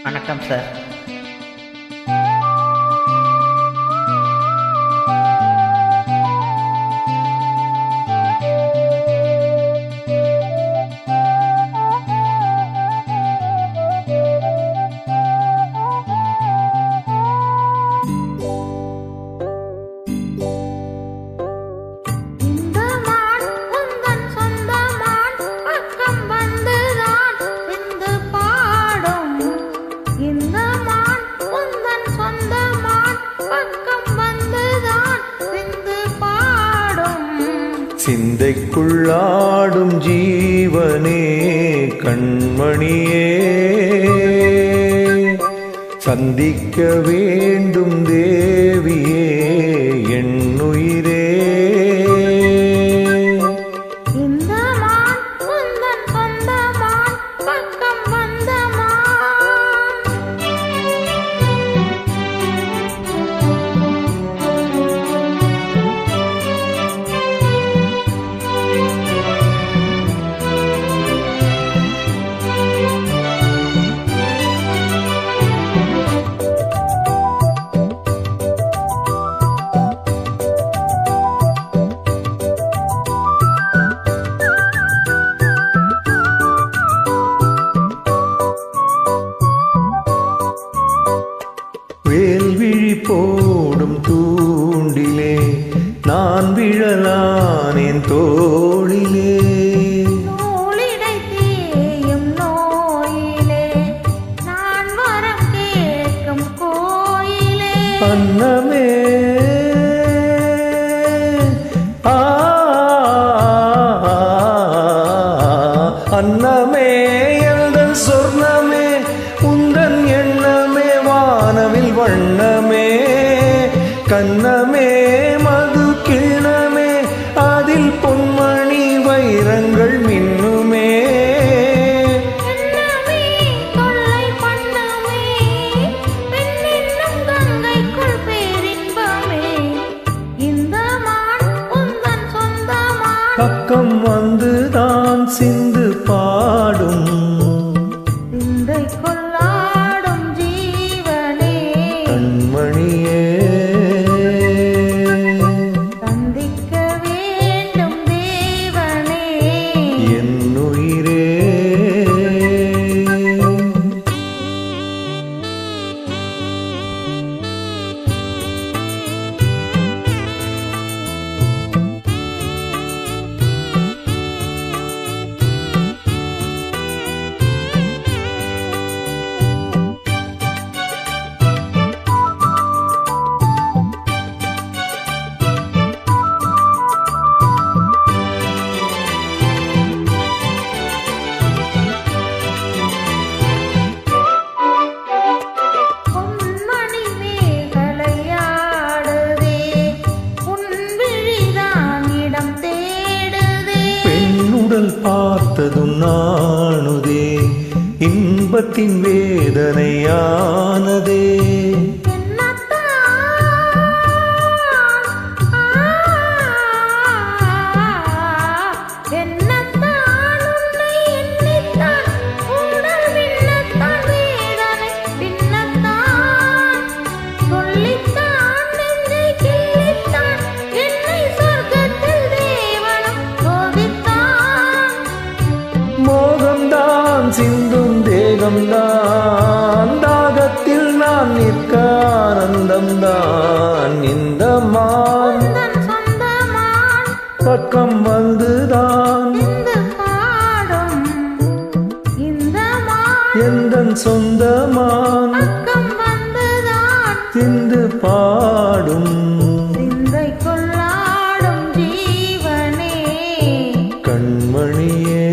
வணக்கம் சார். சிந்தைக்குள்ளாடும் ஜீவனே கண்மணியே, சந்திக்க வேண்டும் தேவியே என்னுயிரே. வேல்விழி போடும் தூண்டிலே நான் விழலானேன் தோளிலே, அன்னமே அன்னமே எந்தன் சொர்ணமே, உந்தன் எண்ணமே வானவில் வண்ணமே, கண்ணமே மது கிண்ணமே அதில் பொன்மணி வைரங்கள் மின்னுமே. பக்கம் வந்துதான் சிந்து பாடும் கண்மணியே, சந்திக்க வேண்டும் தேவனே என்னுயிரே. பார்த்ததும் நாணுதே, இன்பத்தின் வேதனையானதே, சிந்தும் தேகம்தான் தாகத்தில் நான் நிற்க ஆனந்தம்தான். இந்த மான் பக்கம் வந்துதான் எந்தன் சொந்தமான் சிந்து பாடும் கண்மணியே,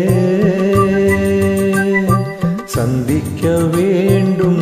சந்திக்க வேண்டும்